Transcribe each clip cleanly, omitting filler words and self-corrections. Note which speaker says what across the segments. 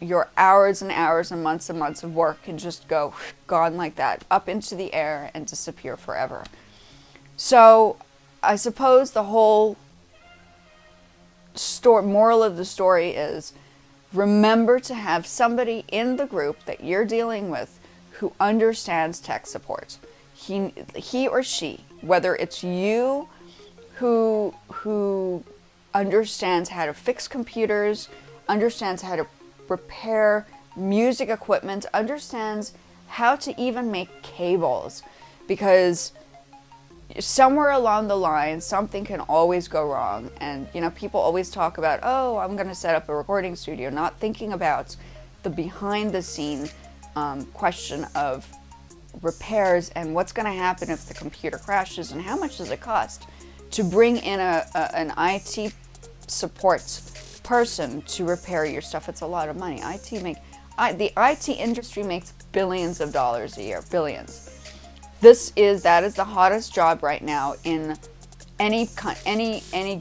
Speaker 1: your hours and hours and months of work can just go gone like that, up into the air and disappear forever. So I suppose the whole moral of the story is, remember to have somebody in the group that you're dealing with who understands tech support. He or she, whether it's you who understands how to fix computers, understands how to repair music equipment, understands how to even make cables, because somewhere along the line something can always go wrong. And people always talk about, oh, I'm going to set up a recording studio, not thinking about the behind the scene question of repairs and what's going to happen if the computer crashes, and how much does it cost to bring in an IT support person to repair your stuff. It's a lot of money. The IT industry makes billions of dollars a year, billions. That is the hottest job right now in any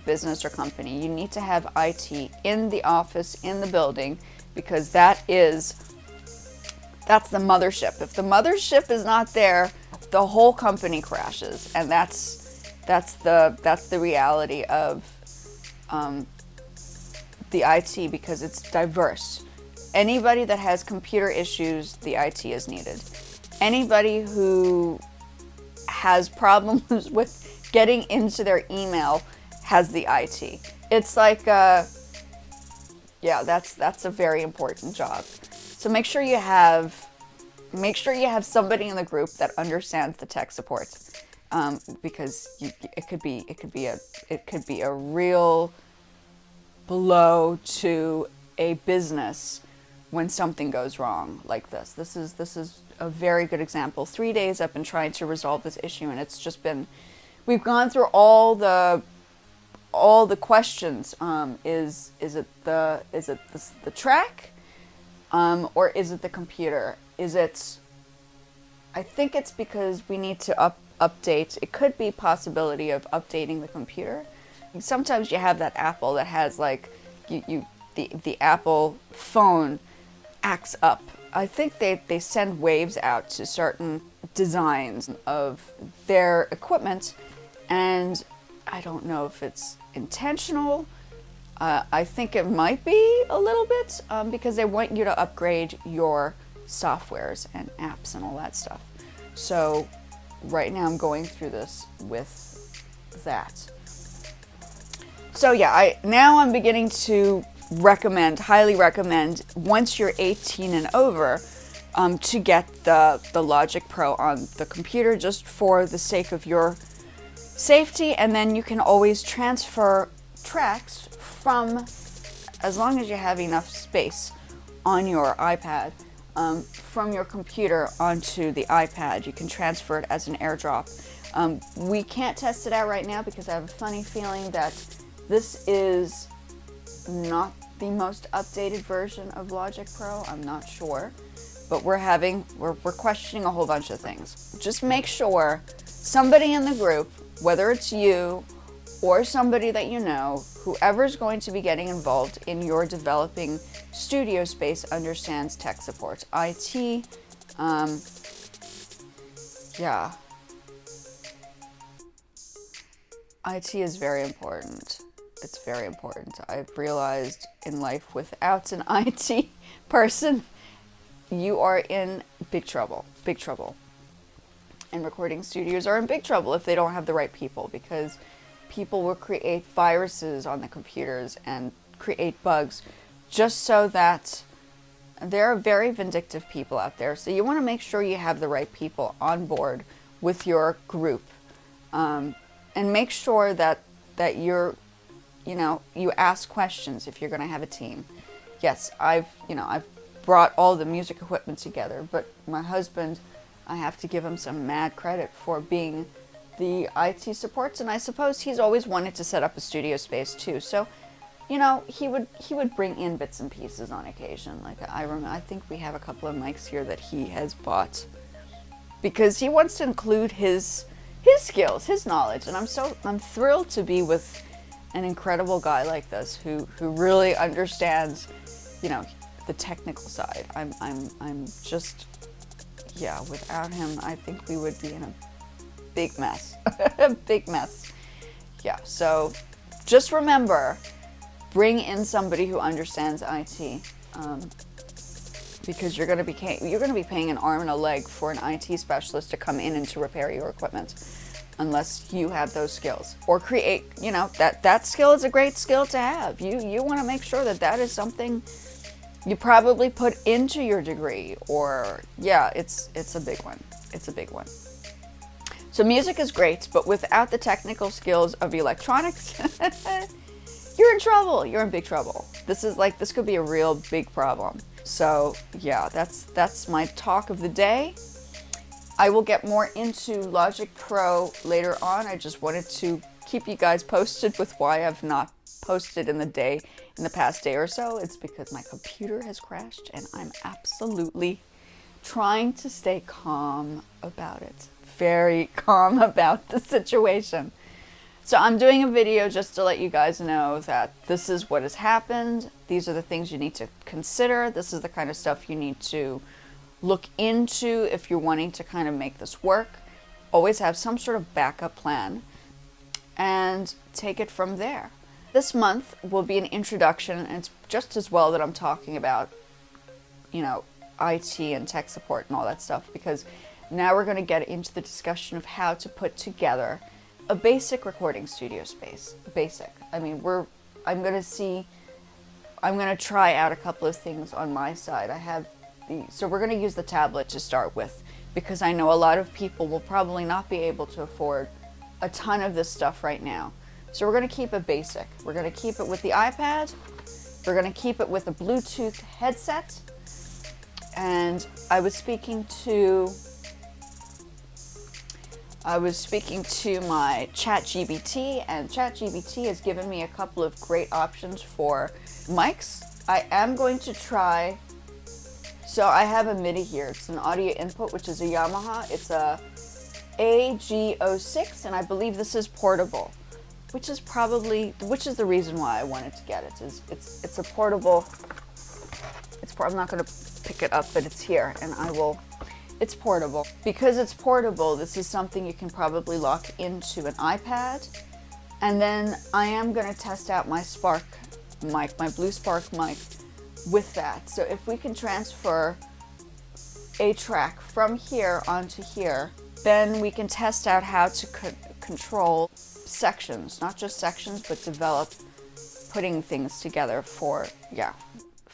Speaker 1: business or company. You need to have IT in the office, in the building, because that's the mothership. If the mothership is not there, the whole company crashes, and that's the reality of the IT, because it's diverse. Anybody that has computer issues, the IT is needed. Anybody who has problems with getting into their email has the IT. It's like, that's a very important job. So make sure you have somebody in the group that understands the tech support, because it could be a real blow to a business when something goes wrong like this. This is a very good example. 3 days I've been trying to resolve this issue, and it's just been, we've gone through all the questions. Is it the track, or is it the computer? I think it's because we need to update. It could be possibility of updating the computer. Sometimes you have that Apple that has like the Apple phone acts up. I think they send waves out to certain designs of their equipment, and I don't know if it's intentional. I think it might be a little bit, because they want you to upgrade your softwares and apps and all that stuff. So right now I'm going through this with that. So yeah, I'm beginning to highly recommend, once you're 18 and over, to get the Logic Pro on the computer, just for the sake of your safety. And then you can always transfer tracks from, as long as you have enough space on your iPad, from your computer onto the iPad. You can transfer it as an AirDrop. We can't test it out right now because I have a funny feeling that this is not the most updated version of Logic Pro. I'm not sure, but we're questioning a whole bunch of things. Just make sure somebody in the group, whether it's you or somebody that you know, whoever's going to be getting involved in your developing studio space, understands tech support. IT, IT is very important. It's very important. I've realized in life, without an IT person, you are in big trouble. Big trouble. And recording studios are in big trouble if they don't have the right people, because people will create viruses on the computers and create bugs just so that there are very vindictive people out there. So you want to make sure you have the right people on board with your group, and make sure that you ask questions if you're going to have a team. Yes, I've brought all the music equipment together, but my husband, I have to give him some mad credit for being the IT supports, and I suppose he's always wanted to set up a studio space too. So, he would bring in bits and pieces on occasion. Like I think we have a couple of mics here that he has bought because he wants to include his skills, his knowledge, and I'm thrilled to be with an incredible guy like this who really understands, the technical side. I'm just, yeah, without him, I think we would be in a big mess. A big mess. Yeah, so just remember, bring in somebody who understands IT, because you're going to be paying an arm and a leg for an IT specialist to come in and to repair your equipment, unless you have those skills or create. You know, that skill is a great skill to have. You want to make sure that is something you probably put into your degree, or yeah, it's a big one. It's a big one. So music is great, but without the technical skills of electronics, you're in trouble. You're in big trouble. This could be a real big problem. So yeah, that's my talk of the day. I will get more into Logic Pro later on. I just wanted to keep you guys posted with why I've not posted in the past day or so. It's because my computer has crashed and I'm absolutely trying to stay calm about it. Very calm about the situation. So I'm doing a video just to let you guys know that this is what has happened. These are the things you need to consider. This is the kind of stuff you need to look into if you're wanting to kind of make this work. Always have some sort of backup plan and take it from there. This month will be an introduction, and it's just as well that I'm talking about, you know, IT and tech support and all that stuff, because now we're going to get into the discussion of how to put together a basic recording studio space. Basic. I mean, I'm going to try out a couple of things on my side. So we're going to use the tablet to start with, because I know a lot of people will probably not be able to afford a ton of this stuff right now. So we're going to keep it basic. We're going to keep it with the iPad. We're going to keep it with a Bluetooth headset. And I was speaking to my ChatGPT, and ChatGPT has given me a couple of great options for mics. I am going to try. So I have a MIDI here. It's an audio input, which is a Yamaha. It's a AG06, and I believe this is portable, which is the reason why I wanted to get it. It's a portable. I'm not going to pick it up, but it's here, and it's portable. Because it's portable, this is something you can probably lock into an iPad. And then I am going to test out my Spark mic, my Blue Spark mic, with that. So if we can transfer a track from here onto here, then we can test out how to control sections, not just sections, but develop putting things together for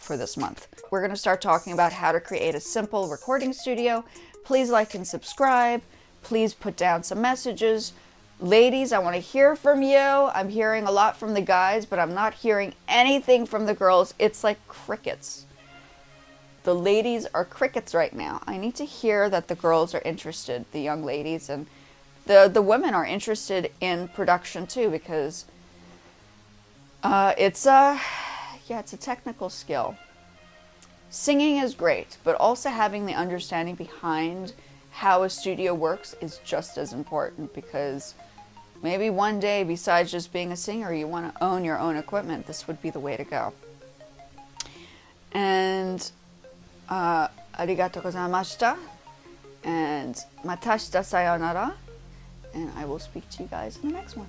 Speaker 1: this month. We're going to start talking about how to create a simple recording studio. Please like and subscribe. Please put down some messages. Ladies, I want to hear from you. I'm hearing a lot from the guys, but I'm not hearing anything from the girls. It's like crickets. The ladies are crickets right now. I need to hear that the girls are interested, the young ladies, and the women are interested in production too, because it's a technical skill. Singing is great, but also having the understanding behind how a studio works is just as important, because maybe one day, besides just being a singer, you want to own your own equipment. This would be the way to go. And arigatou gozaimashita, and matashita sayonara, and I will speak to you guys in the next one.